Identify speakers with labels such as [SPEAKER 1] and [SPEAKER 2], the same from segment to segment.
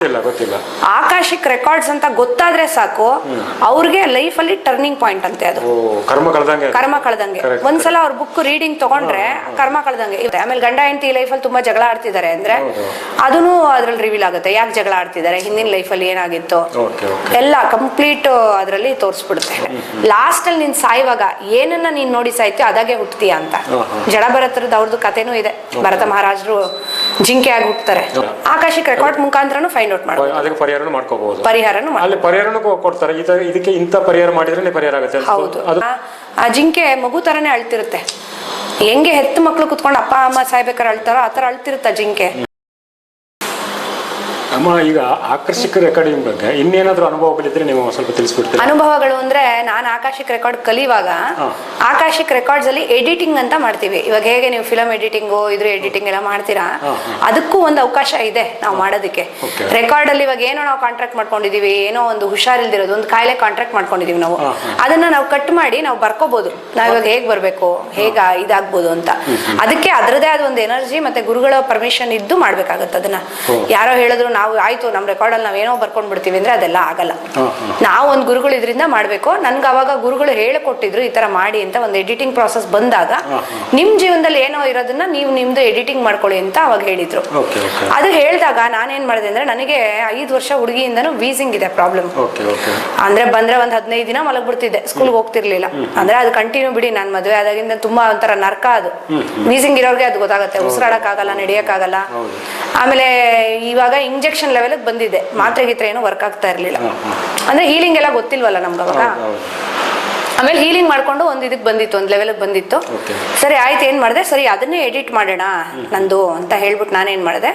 [SPEAKER 1] ಗೊತ್ತಿಲ್ಲ.
[SPEAKER 2] ಆಕಾಶಿಕ್ ರೆಕಾರ್ಡ್ಸ್ ಅಂತ ಗೊತ್ತಾದ್ರೆ ಸಾಕು, ಅವ್ರಿಗೆ ಲೈಫ್ ಅಲ್ಲಿ ಟರ್ನಿಂಗ್ ಪಾಯಿಂಟ್ ಅಂತೆ ಅದು. ಕರ್ಮ ಕಳ್ದಂಗೆ ಒಂದ್ಸಲ ಅವ್ರ ಬುಕ್ ರೀಡಿಂಗ್ ತಗೊಂಡ್ರೆ ಕರ್ಮ ಕಳ್ದಂಗೆ. ಆಮೇಲೆ ಗಂಡ ಹೆಂಡತಿ ಲೈಫ್ ಅಲ್ಲಿ ತುಂಬಾ ಜಗಳ ಆಡ್ತಿದ್ದಾರೆ ಅಂದ್ರೆ ಅದನ್ನು ಅದ್ರಲ್ಲಿ ರಿವೀಲ್ ಆಗುತ್ತೆ. ಯಾಕೆ ಜಗಳ ಆಡ್ತಿದ್ದಾರೆ, ಹಿಂದಿನ ಲೈಫ್ ಅಲ್ಲಿ ಏನಾಗಿತ್ತು ಎಲ್ಲ ಕಂಪ್ಲೀಟ್ ಅದ್ರಲ್ಲಿ ತೋರಿಸ್ಬಿಡುತ್ತೆ. ಲಾಸ್ಟ್ ಅಲ್ಲಿ ನೀನ್ ಸಾಯುವಾಗ ಏನನ್ನ ನೀನ್ ನೋಡಿ ಸಾಯ್ತೀಯೋ ಅದಾಗೆ ಹುಟ್ಟತೀಯ ಅಂತ. ಜಡ ಭರತರದ್ದು ಅವ್ರದ್ದು ಕಥೆನೂ ಇದೆ. ಭರತ ಮಹಾರಾಜರು ಜಿಂಕೆ ಆಗಿ ಹುಟ್ಟತಾರೆ. ಆಕಾಶಿಕ್ ರೆಕಾರ್ಡ್ ಮುಖಾಂತರನು ಫೈಂಡ್ ಔಟ್ ಮಾಡ್ಬೋದು.
[SPEAKER 1] ಅದಕ್ಕೆ ಪರಿಹಾರನೂ ಮಾಡ್ಕೋಬಹುದು.
[SPEAKER 2] ಪರಿಹಾರನೂ
[SPEAKER 1] ಕೊಡ್ತಾರೆ. ಇದಕ್ಕೆ ಇಂಥ ಪರಿಹಾರ ಮಾಡಿದ್ರೆ ಪರಿಹಾರ ಆಗುತ್ತೆ.
[SPEAKER 2] ಹೌದು. ಆ ಜಿಂಕೆ ಮಗು ತರನೇ ಅಳ್ತಿರುತ್ತೆ. ಹೆಂಗೆ ಹೆತ್ತು ಮಕ್ಳು ಕುತ್ಕೊಂಡು ಅಪ್ಪ ಅಮ್ಮ ಸಾಯ್ಬೇಕಾದ್ರೆ ಅಳ್ತಾರೋ ಆತರ ಅಳ್ತಿರುತ್ತ ಜಿಂಕೆ.
[SPEAKER 1] ಅಮ್ಮ, ಈಗ ಆಕರ್ಷಕ ರೆಕಾರ್ಡಿಂಗ್ ಬಗ್ಗೆ ಇನ್ನೇನಾದ್ರೂ ಅನುಭವಗಳಿದ್ರೆ ನೀವು ಸ್ವಲ್ಪ ತಿಳಿಸ್ಬಿಡ್ತೀರಾ?
[SPEAKER 2] ಅನುಭವಗಳು ಅಂದ್ರೆ ನಾನು ಆಕಾಶಿಕ್ ರೆಕಾರ್ಡ್ ಕಲಿಯುವಾಗ ಆಕಾಶಿಕ್ ರೆಕಾರ್ಡ್ಸ್ ಅಲ್ಲಿ ಎಡಿಟಿಂಗ್ ಅಂತ ಮಾಡ್ತೀವಿ. ಇವಾಗ ಹೇಗೆ ನೀವು ಫಿಲಮ್ ಎಡಿಟಿಂಗು ಇದ್ರ ಎಡಿಟಿಂಗ್ ಎಲ್ಲ ಮಾಡ್ತೀರಾ, ಅದಕ್ಕೂ ಒಂದು ಅವಕಾಶ ಇದೆ ನಾವು ಮಾಡೋದಕ್ಕೆ. ರೆಕಾರ್ಡ್ ಅಲ್ಲಿ ಇವಾಗ ಏನೋ ನಾವು ಕಾಂಟ್ರಾಕ್ಟ್ ಮಾಡ್ಕೊಂಡಿದೀವಿ, ಏನೋ ಒಂದು ಹುಷಾರಿಲ್ದಿರೋದು ಒಂದು ಕಾಯಿಲೆ ಕಾಂಟ್ರಾಕ್ಟ್ ಮಾಡ್ಕೊಂಡಿದೀವಿ ನಾವು, ಅದನ್ನ ನಾವು ಕಟ್ ಮಾಡಿ ನಾವು ಬರ್ಕೋಬಹುದು. ನಾವ್ ಇವಾಗ ಹೇಗ್ ಬರ್ಬೇಕು, ಹೇಗ ಇದಾಗ್ಬೋದು ಅಂತ. ಅದಕ್ಕೆ ಅದರದೇ ಆದ ಒಂದು ಎನರ್ಜಿ ಮತ್ತೆ ಗುರುಗಳ ಪರ್ಮಿಷನ್ ಇದ್ದು ಮಾಡ್ಬೇಕಾಗತ್ತೆ. ಅದನ್ನ ಯಾರೋ ಹೇಳಿದ್ರು ನಾವು ಆಯ್ತು ನಮ್ ರೆಕಾರ್ಡ್ ಅಲ್ಲಿ ನಾವೇನೋ ಬರ್ಕೊಂಡ್ ಬಿಡ್ತೀವಿ ಅಂದ್ರೆ ಅದೆಲ್ಲ ಆಗಲ್ಲ. ನಾವು ಒಂದು ಗುರುಗಳು ಇದರಿಂದ ಮಾಡ್ಬೇಕು. ನನ್ಗೆ ಅವಾಗ ಗುರುಗಳು ಹೇಳಿಕೊಟ್ಟಿದ್ರು ಈ ತರ ಮಾಡಿ ಅಂತ. ಒಂದು ಎಡಿಟಿಂಗ್ ಪ್ರಾಸೆಸ್ ಬಂದಾಗ ನಿಮ್ ಜೀವನದಲ್ಲಿ ಏನೋ ಇರೋದನ್ನ ನೀವು ನಿಮ್ದು ಎಡಿಟಿಂಗ್ ಮಾಡ್ಕೊಳ್ಳಿ ಅಂತ ಅವಾಗ ಹೇಳಿದ್ರು. ಅದು ಹೇಳಿದಾಗ ನಾನೇನ್ ಮಾಡಿದೆ ಅಂದ್ರೆ, ನನಗೆ 5 ವರ್ಷ ಹುಡುಗಿಯಿಂದನೂ ವೀಸಿಂಗ್ ಇದೆ ಪ್ರಾಬ್ಲಮ್. ಅಂದ್ರೆ ಬಂದ್ರೆ ಒಂದ್ 15 ದಿನ ಮಲಗ್ಬಿಡ್ತಿದ್ದೆ, ಸ್ಕೂಲ್ಗೆ ಹೋಗ್ತಿರ್ಲಿಲ್ಲ. ಅಂದ್ರೆ ಅದು ಕಂಟಿನ್ಯೂ ಬಿಡಿ, ನಾನ್ ಮದ್ವೆ ಆದಾಗಿಂದ ತುಂಬಾ ಒಂಥರ ನರ್ಕ ಅದು. ವೀಸಿಂಗ್ ಇರೋರ್ಗೆ ಅದು ಗೊತ್ತಾಗುತ್ತೆ. ಉಸಿರಾಡಕ್ ಆಗಲ್ಲ, ನಡೆಯಕ್ ಆಗಲ್ಲ. ಆಮೇಲೆ ಇವಾಗ ಇಂಜೆಕ್ಷನ್ ಲೆವೆಲ್ ಬಂದಿದೆ, ಮಾತ್ರೆ ಗೀತ್ರೆ ಏನು ವರ್ಕ್ ಆಗ್ತಾ ಇರ್ಲಿಲ್ಲ. ಅಂದ್ರೆ ಹೀಲಿಂಗ್ ಎಲ್ಲ ಗೊತ್ತಿಲ್ವಲ್ಲ ನಮ್ಗೆ ಅವಾಗ. ಆಮೇಲೆ ಹೀಲಿಂಗ್ ಮಾಡ್ಕೊಂಡು ಒಂದ್ ಇದಕ್ ಬಂದಿತ್ತು, ಒಂದ್ ಲೆವೆಲ್ ಬಂದಿತ್ತು. ಸರಿ ಆಯ್ತು, ಏನ್ ಮಾಡಿದೆ, ಸರಿ ಅದನ್ನೇ ಎಡಿಟ್ ಮಾಡೋಣ ನಂದು ಅಂತ ಹೇಳ್ಬಿಟ್ಟು ನಾನೇನ್ ಮಾಡಿದೆ,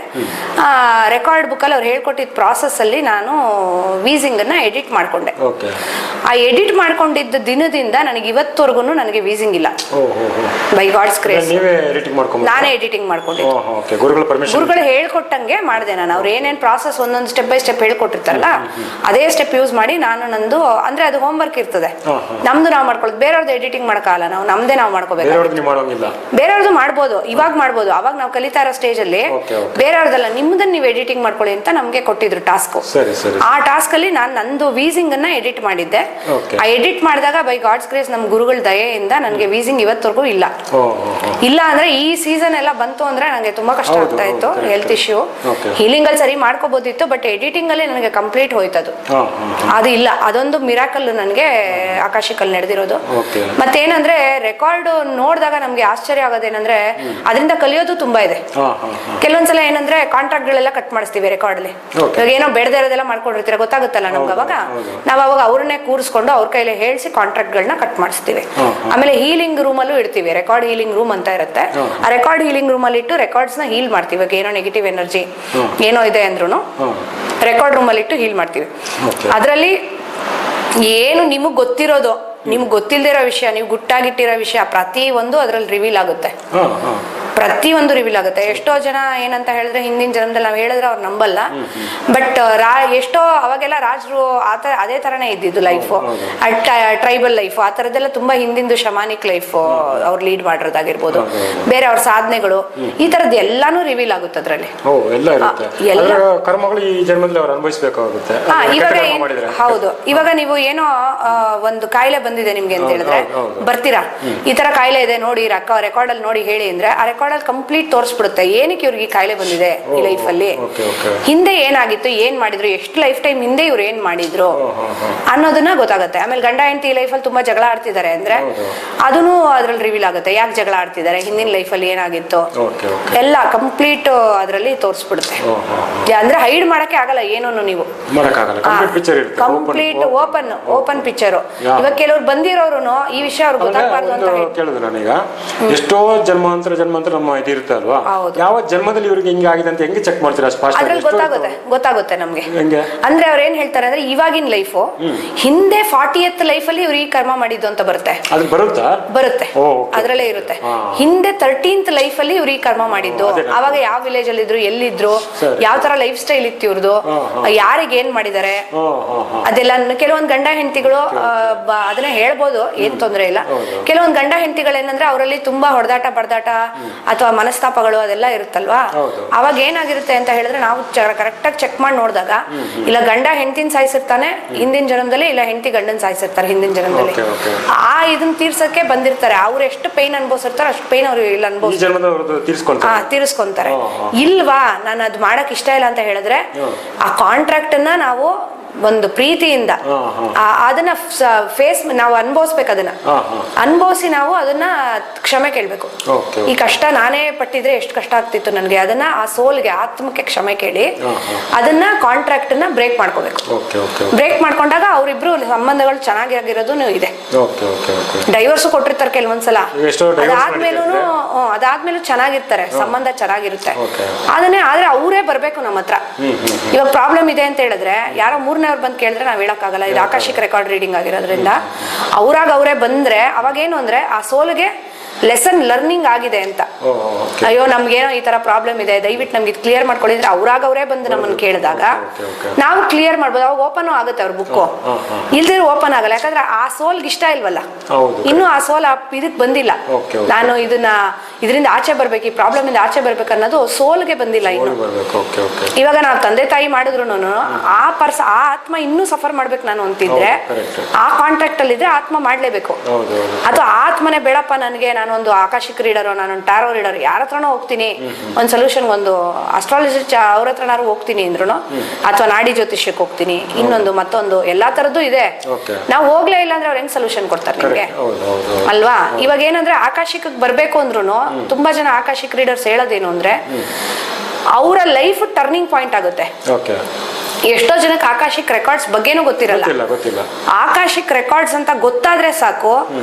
[SPEAKER 2] ರೆಕಾರ್ಡ್ ಬುಕ್ ಅಲ್ಲಿ ಅವ್ರು ಹೇಳ್ಕೊಟ್ಟಿದ್ ಪ್ರಾಸೆಸ್ ಅಲ್ಲಿ ನಾನು ವೀಸಿಂಗ್ ಅನ್ನ ಎಡಿಟ್ ಮಾಡ್ಕೊಂಡೆ. ಆ ಎಡಿಟ್ ಮಾಡ್ಕೊಂಡಿದ್ದ ದಿನದಿಂದ ನನಗೆ ಇವತ್ತವರೆಗೂ ನನಗೆ ವೀಸಿಂಗ್ ಇಲ್ಲ. ಬೈ ಗಾಡ್ಸ್ ಗ್ರೇಸ್ ನಾನೇ ಎಡಿಟಿಂಗ್ ಮಾಡ್ಕೊಂಡಿದ್ದೆ. ಗುರುಗಳು ಹೇಳ್ಕೊಟ್ಟಂಗೆ ಮಾಡಿದೆ ನಾನು. ಅವ್ರು ಏನೇನ್ ಪ್ರಾಸೆಸ್ ಒಂದೊಂದು ಸ್ಟೆಪ್ ಬೈ ಸ್ಟೆಪ್ ಹೇಳ್ಕೊಟ್ಟಿರ್ತಾರಲ್ಲ ಅದೇ ಸ್ಟೆಪ್ ಯೂಸ್ ಮಾಡಿ ನಾನು ನಂದು, ಅಂದ್ರೆ ಅದು ಹೋಮ್ ವರ್ಕ್ ಇರ್ತದೆ ನಮ್ದು ನಾವು ಮಾಡ್ಕೊಳ್ಳೋದು. ಬೇರೆಯವ್ರದ್ದು ಎಡಿಟಿಂಗ್ ಮಾಡಕ್ಕಾಗಲ್ಲ, ನಾವು ನಮ್ದೇ ನಾವು ಮಾಡ್ಕೋಬೇಕು. ಬೇರೆಯವ್ರದ್ದು ಮಾಡ್ಬೋದು, ಇವಾಗ ಮಾಡ್ಬೋದು. ಅವಾಗ ನಾವು ಕಲಿತಾ ಇರೋ ಸ್ಟೇಜ್ ಅಲ್ಲಿ ಬೇರೆಯವ್ರದಲ್ಲ, ನಿಮ್ದನ್ನ ನೀವು ಎಡಿಟಿಂಗ್ ಮಾಡ್ಕೊಳ್ಳಿ ಅಂತ ನಮ್ಗೆ ಕೊಟ್ಟಿದ್ರು ಟಾಸ್ಕ್. ಆ ಟಾಸ್ಕ್ ಅಲ್ಲಿ ನಾನು ನಂದು ವೀಸಿಂಗ್ ಅನ್ನ ಎಡಿಟ್ ಮಾಡಿದ್ದೆ. ಆ ಎಡಿಟ್ ಮಾಡಿದಾಗ ಬೈ ಗಾಡ್ಸ್ ಗ್ರೇಸ್ ನಮ್ ಗುರುಗಳ ದಯೆಯಿಂದ ನನಗೆ ವೀಸಿಂಗ್ ಇವತ್ತವರೆಗೂ ಇಲ್ಲ. ಇಲ್ಲ ಅಂದ್ರೆ ಈ ಸೀಸನ್ ಎಲ್ಲ ಬಂತು ಅಂದ್ರೆ ನಂಗೆ ತುಂಬಾ ಕಷ್ಟ ಆಗ್ತಾ ಇತ್ತು, ಹೆಲ್ತ್ ಇಶ್ಯೂ. ಹೀಲಿಂಗ್ ಅಲ್ಲಿ ಸರಿ ಮಾಡ್ಕೋಬಹುದಿತ್ತು, ಬಟ್ ಎಡಿಟಿಂಗ್ ಅಲ್ಲಿ ನನಗೆ ಕಂಪ್ಲೀಟ್ ಹೋಯ್ತದು. ಅದು ಇಲ್ಲ, ಅದೊಂದು ಮಿರಾಕಲ್ ನನಗೆ ಆಕಾಶಿಕಲ್ಲಿ ನಡೆದಿರೋದು. ಮತ್ತೇನಂದ್ರೆ ರೆಕಾರ್ಡ್ ನೋಡಿದಾಗ ನಮ್ಗೆ ಆಶ್ಚರ್ಯ ಆಗೋದೇನಂದ್ರೆ ಅದರಿಂದ ಕಲಿಯೋದು ತುಂಬಾ ಇದೆ. ಕೆಲವೊಂದ್ಸಲ ಏನಂದ್ರೆ ಕಾಂಟ್ರಾಕ್ಟ್ ಗಳೆಲ್ಲ ಕಟ್ ಮಾಡಿಸ್ತೀವಿ ರೆಕಾರ್ಡ್ ಅಲ್ಲಿ. ಇವಾಗ ಏನೋ ಬೇಡದೇ ಇರೋದೆಲ್ಲ ಮಾಡ್ಕೊಂಡಿರ್ತೀರ, ಗೊತ್ತಾಗುತ್ತಲ್ಲ ನಮ್ಗೆ. ಅವಾಗ ನಾವ್ ಅವಾಗ ಅವ್ರನ್ನೇ ಕೂರಿಸ್ಕೊಂಡು ಅವ್ರ ಕೈಲಿ ಹೇಳಿಸಿ ಕಾಂಟ್ರಾಕ್ಟ್ ಗಳನ್ನ ಕಟ್ ಮಾಡಿಸ್ತೀವಿ. ಆಮೇಲೆ ಹೀಲಿಂಗ್ ರೂಮ್ ಅಲ್ಲೂ ಇಡ್ತೀವಿ, ರೆಕಾರ್ಡ್ ಹೀಲಿಂಗ್ ರೂಮ್ ಅಂತ ಇರುತ್ತೆ. ಆ ರೆಕಾರ್ಡ್ ಹೀಲಿಂಗ್ ರೂಮ್ ಅಲ್ಲಿ ಇಟ್ಟು ರೆಕಾರ್ಡ್ಸ್ ನ ಹೀಲ್ ಮಾಡ್ತೀವಿ. ಇವಾಗ ಏನೋ ನೆಗೆಟಿವ್ ಎನರ್ಜಿ ಏನೋ ಇದೆ ಅಂದ್ರೂ ರೆಕಾರ್ಡ್ ರೂಮ್ ಅಲ್ಲಿ ಇಟ್ಟು ಹೀಲ್ ಮಾಡ್ತೀವಿ. ಅದ್ರಲ್ಲಿ ಏನು ನಿಮಗ್ ಗೊತ್ತಿರೋದು, ನಿಮ್ಗೆ ಗೊತ್ತಿಲ್ದೇ ಇರೋ ವಿಷಯ, ನೀವು ಗುಟ್ಟಾಗಿಟ್ಟಿರೋ ವಿಷಯ ಪ್ರತಿ ಒಂದು ಅದ್ರಲ್ಲಿ ರಿವೀಲ್ ಆಗುತ್ತೆ. ಪ್ರತಿಯೊಂದು ರಿವೀಲ್ ಆಗುತ್ತೆ. ಎಷ್ಟೋ ಜನ ಏನಂತ ಹೇಳಿದ್ರೆ ಹಿಂದಿನ ಜನ್ಮದಲ್ಲಿ ನಾವು ಹೇಳಿದ್ರೆ ಅವ್ರು ನಂಬಲ್ಲ. ಬಟ್ ಎಷ್ಟೋ ಅವಾಗೆಲ್ಲ ರಾಜರು ಆತರ ಅದೇ ತರನೇ ಇದ್ದಿದ್ದು ಲೈಫು, ಟ್ರೈಬಲ್ ಲೈಫು, ಆ ತರದ್ದೆಲ್ಲ ತುಂಬಾ ಹಿಂದಿಂದು ಶಮಾನಿಕ್ ಲೈಫ್ ಅವ್ರು ಲೀಡ್ ಮಾಡಿರೋದಾಗಿರ್ಬೋದು, ಬೇರೆ ಅವ್ರ ಸಾಧನೆಗಳು, ಈ ತರದ್ ಎಲ್ಲಾನು ರಿವೀಲ್ ಆಗುತ್ತೆ ಅದ್ರಲ್ಲಿ. ಹೌದು. ಇವಾಗ ನೀವು ಏನೋ ಒಂದು ಕಾಯಿಲೆ ಬಂದಿದೆ ನಿಮ್ಗೆ ಅಂತ ಹೇಳಿದ್ರೆ ಬರ್ತೀರಾ, ಈ ತರ ಕಾಯಿಲೆ ಇದೆ ನೋಡಿ ರೆಕಾರ್ಡ್ ಅಲ್ಲಿ ನೋಡಿ ಹೇಳಿ ಅಂದ್ರೆ ಆ ರೆಕಾರ್ಡ್ ಅಲ್ಲಿ ಕಂಪ್ಲೀಟ್ ತೋರಿಸ್ಬಿಡುತ್ತೆ ಏನಕ್ಕೆ ಇವ್ರಿಗೆ ಕಾಯಿಲೆ ಬಂದಿದೆ ಈ ಲೈಫ್ ಅಲ್ಲಿ, ಹಿಂದೆ ಏನಾಗಿತ್ತು, ಏನ್ ಮಾಡಿದ್ರು, ಎಷ್ಟು ಲೈಫ್ ಟೈಮ್ ಹಿಂದೆ ಇವ್ರು ಏನ್ ಮಾಡಿದ್ರು ಅನ್ನೋದನ್ನ ಗೊತ್ತಾಗುತ್ತೆ. ಆಮೇಲೆ ಗಂಡ ಹೆಂಡತಿ ಲೈಫ್ ಅಲ್ಲಿ ತುಂಬಾ ಜಗಳ ಆಡ್ತಿದ್ದಾರೆ ಅಂದ್ರೆ ಅದನ್ನು ಅದ್ರಲ್ಲಿ ರಿವೀಲ್ ಆಗುತ್ತೆ. ಯಾಕೆ ಜಗಳ ಆಡ್ತಿದ್ದಾರೆ, ಹಿಂದಿನ ಲೈಫ್ ಅಲ್ಲಿ ಏನಾಗಿತ್ತು ಎಲ್ಲ ಕಂಪ್ಲೀಟ್ ಅದ್ರಲ್ಲಿ ತೋರಿಸ್ಬಿಡುತ್ತೆ. ಅಂದ್ರೆ ಹೈಡ್ ಮಾಡಕ್ಕೆ ಆಗಲ್ಲ ಏನೂನು, ನೀವು ಕಂಪ್ಲೀಟ್ ಓಪನ್ ಪಿಕ್ಚರ್. ಇವಾಗ ಕೆಲವ್ರು ಬಂದಿರೋರು ಈ ವಿಷಯ ಅವ್ರಿಗೆ ಗೊತ್ತಾಗಬಾರ್ದು ಅಂತ
[SPEAKER 1] ಕೇಳಿದ್ರು ನಾನೀಗ. ಎಷ್ಟೋ ಜನ್ಮಾಂತರ ನಮ್ಮ ಇದಿರುತ್ತೆ ಅಲ್ವಾ, ಯಾವ ಜನ್ಮದಲ್ಲಿ ಇವ್ರಿಗೆ ಹಿಂಗೆ ಆಗಿದೆ ಅಂತ ಹೆಂಗೆ ಚೆಕ್ ಮಾಡ್ತೀರಾ?
[SPEAKER 2] ಅದ್ರಲ್ಲಿ ಗೊತ್ತಾಗುತ್ತೆ ನಮ್ಗೆ. ಅಂದ್ರೆ ಅವ್ರು ಏನ್ ಹೇಳ್ತಾರೆ ಅಂದ್ರೆ ಇವಾಗಿನ ಲೈಫು ಹಿಂದೆ 40th ಲೈಫ್ ಅಲ್ಲಿ ಇವ್ರು ಈ ಕರ್ಮ ಮಾಡಿದ್ದು ಅಂತ ಬರುತ್ತೆ. ಬರುತ್ತೆ, ಅದ್ರಲ್ಲೇ ಇರುತ್ತೆ. ಹಿಂದೆ 13th ಲೈಫ್ ಅಲ್ಲಿ ಇವ್ರು ಈ ಕರ್ಮ ಮಾಡಿದ್ದು, ಅವಾಗ ಯಾವ ವಿಲೇಜ್ ಅಲ್ಲಿ ಇದ್ರು, ಎಲ್ಲಿದ್ರು, ಯಾವ ತರ ಲೈಫ್ ಸ್ಟೈಲ್ ಇತ್ತು ಇವ್ರದ್ದು, ಯಾರಿಗೆ ಏನ್ ಮಾಡಿದ್ದಾರೆ ಅದೆಲ್ಲ. ಕೆಲವೊಂದ್ ಗಂಡ ಹೆಂಡತಿಗಳು ಅದನ್ನ ಹೇಳ್ಬೋದು, ಏನ್ ತೊಂದ್ರೆ ಇಲ್ಲ. ಕೆಲವೊಂದ್ ಗಂಡ ಹೆಂಡತಿಗಳೇನಂದ್ರೆ ಅವರಲ್ಲಿ ತುಂಬಾ ಹೊಡೆದಾಟ ಬಡದಾಟ ಅಥವಾ ಮನಸ್ತಾಪಗಳು ಅದೆಲ್ಲ ಇರುತ್ತಲ್ವಾ, ಅವಾಗ ಏನಾಗಿರುತ್ತೆ ಅಂತ ಹೇಳಿದ್ರೆ ನಾವು ಕರೆಕ್ಟಾಗಿ ಚೆಕ್ ಮಾಡಿ ನೋಡಿದಾಗ ಇಲ್ಲ ಗಂಡ ಹೆಂಡತಿನ ಸಾಯಿಸಿರ್ತಾನೆ ಹಿಂದಿನ ಜನ್ಮದಲ್ಲಿ, ಇಲ್ಲ ಹೆಂಡತಿ ಗಂಡನ್ ಸಾಯಿಸಿರ್ತಾರೆ ಹಿಂದಿನ ಜನ್ಮದಲ್ಲಿ. ಇದನ್ನ ತೀರ್ಸಕ್ಕೆ ಬಂದಿರ್ತಾರೆ. ಅವ್ರು ಎಷ್ಟು ಪೈನ್ ಅನ್ಭವಿಸಿರ್ತಾರೆ ಅಷ್ಟು ಪೈನ್ ಅವ್ರು ಇಲ್ಲ ತೀರಿಸ್ಕೊಂತಾರೆ. ಇಲ್ವಾ ನಾನು ಅದ್ ಮಾಡಕ್ ಇಷ್ಟ ಇಲ್ಲ ಅಂತ ಹೇಳಿದ್ರೆ ಆ ಕಾಂಟ್ರಾಕ್ಟ್ ಅನ್ನ ನಾವು ಒಂದು ಪ್ರೀತಿಯಿಂದ ಅದನ್ನ ಫೇಸ್ ನಾವು ಅನುಭವಿಸ್ಬೇಕು. ಅದನ್ನ ಅನುಭವಿಸಿ ನಾವು ಅದನ್ನ ಕ್ಷಮೆ ಕೇಳ್ಬೇಕು. ಈ ಕಷ್ಟ ನಾನೇ ಪಟ್ಟಿದ್ರೆ ಎಷ್ಟು ಕಷ್ಟ ಆಗ್ತಿತ್ತು ನನಗೆ, ಅದನ್ನ ಆ ಸೋಲ್ಗೆ ಆತ್ಮಕ್ಕೆ ಕ್ಷಮೆ ಕೇಳಿ ಅದನ್ನ ಕಾಂಟ್ರಾಕ್ಟ್ ನ ಬ್ರೇಕ್ ಮಾಡ್ಕೋಬೇಕು. ಬ್ರೇಕ್ ಮಾಡ್ಕೊಂಡಾಗ ಅವ್ರಿಬ್ರು ಸಂಬಂಧಗಳು ಚೆನ್ನಾಗಿರೋದು ಇದೆ. ಡೈವರ್ಸ್ ಕೊಟ್ಟಿರ್ತಾರೆ ಕೆಲವೊಂದ್ಸಲ, ಅದಾದ್ಮೇಲೂ ಚೆನ್ನಾಗಿರ್ತಾರೆ, ಸಂಬಂಧ ಚೆನ್ನಾಗಿರುತ್ತೆ. ಅದನ್ನೇ ಆದ್ರೆ ಅವರೇ ಬರ್ಬೇಕು ನಮ್ಮ ಹತ್ರ. ಇವಾಗ ಪ್ರಾಬ್ಲಮ್ ಇದೆ ಅಂತ ಹೇಳಿದ್ರೆ ಯಾರೋ ಮೂರನೇವ್ರು ಬಂದು ಕೇಳಿದ್ರೆ ನಾವ್ ಹೇಳಕ್ಕಾಗಲ್ಲ. ಇದು ಆಕಾಶಿಕ್ ರೆಕಾರ್ಡ್ ರೀಡಿಂಗ್ ಆಗಿರೋದ್ರಿಂದ ಅವರೇ ಬಂದ್ರೆ ಅವಾಗೇನು ಅಂದ್ರೆ ಆ ಸೋಲ್ಗೆ ಲೆಸನ್ ಲರ್ನಿಂಗ್ ಆಗಿದೆ ಅಂತ. ಅಯ್ಯೋ ನಮ್ಗೇನೋ ಈ ತರ ಪ್ರಾಬ್ಲಮ್ ಇದೆ, ದಯವಿಟ್ಟು ನಮ್ಗೆ ಇದು ಕ್ಲಿಯರ್ ಮಾಡ್ಕೊಂಡಿದ್ರೆ ಅವರೇ ಬಂದು ನಮ್ಮನ್ನು ಕೇಳಿದಾಗ ನಾವು ಕ್ಲಿಯರ್ ಮಾಡ್ಬೋದು. ಅವಾಗ ಓಪನ್ ಆಗುತ್ತೆ ಅವ್ರ ಬುಕ್ಕು. ಇಲ್ದಿರ ಓಪನ್ ಆಗಲ್ಲ, ಯಾಕಂದ್ರೆ ಆ ಸೋಲ್ಗೆ ಇಷ್ಟ ಇಲ್ವಲ್ಲ, ಇನ್ನು ಆ ಸೋಲ್ ಇದಕ್ ಬಂದಿಲ್ಲ. ನಾನು ಇದರಿಂದ ಆಚೆ ಬರ್ಬೇಕು, ಈ ಪ್ರಾಬ್ಲಮ್ ಇಂದ ಆಚೆ ಬರ್ಬೇಕು ಅನ್ನೋದು ಸೋಲ್ಗೆ ಬಂದಿಲ್ಲ ಇನ್ನು. ಇವಾಗ ನಾವು ತಂದೆ ತಾಯಿ ಮಾಡಿದ್ರು ಆ ಆತ್ಮ ಇನ್ನೂ ಸಫರ್ ಮಾಡ್ಬೇಕು ನಾನು ಅಂತಿದ್ರೆ ಆ ಕಾಂಟ್ಯಾಕ್ಟ್ ಅಲ್ಲಿ ಇದ್ರೆ ಆತ್ಮ ಮಾಡ್ಲೇಬೇಕು. ಅಥವಾ ಆತ್ಮನೇ ಬೇಡಪ್ಪ ನನಗೆ, ನಾನೊಂದು ಆಕಾಶಿಕ್ ರೀಡರ್, ನಾನೊಂದು ಟ್ಯಾರೋ ರೀಡರ್, ಯಾರ ಹತ್ರನೋ ಹೋಗ್ತೀನಿ ಒಂದು ಸೊಲ್ಯೂಷನ್, ಒಂದು ಅಸ್ಟ್ರಾಲಜಿ ಅವ್ರ ಹತ್ರನಾರು ಹೋಗ್ತೀನಿ ಅಂದ್ರು, ಅಥವಾ ನಾಡಿ ಜ್ಯೋತಿಷ್ಯಕ್ಕೆ ಹೋಗ್ತೀನಿ, ಇನ್ನೊಂದು ಮತ್ತೊಂದು ಎಲ್ಲಾ ತರದ್ದು ಇದೆ. ನಾವು ಹೋಗ್ಲೇ ಇಲ್ಲ ಅಂದ್ರೆ ಅವ್ರು ಹೆಂಗ್ ಸೊಲ್ಯೂಷನ್ ಕೊಡ್ತಾರೆ ನಿಮ್ಗೆ ಅಲ್ವಾ? ಇವಾಗ ಏನಂದ್ರೆ ಆಕಾಶಿಕ್ ಬರ್ಬೇಕು ಅಂದ್ರು ತುಂಬಾ ಜನ ಆಕಾಶಿಕ್ ರೀಡರ್ಸ್ ಹೇಳೋದೇನು ಅಂದ್ರೆ ಅವರ ಲೈಫ್ ಟರ್ನಿಂಗ್ ಪಾಯಿಂಟ್ ಆಗುತ್ತೆ. ಎಷ್ಟೋ ಜನಕ್ಕೆ ಆಕಾಶಿಕ್ ರೆಕಾರ್ಡ್ಸ್ ಬಗ್ಗೆನೂ ಗೊತ್ತಿರಲ್ಲ. ಆಕಾಶಿಕ್ ರೆಕಾರ್ಡ್ಸ್ ಅಂತ ಗೊತ್ತಾದ್ರೆ ಸಾಕು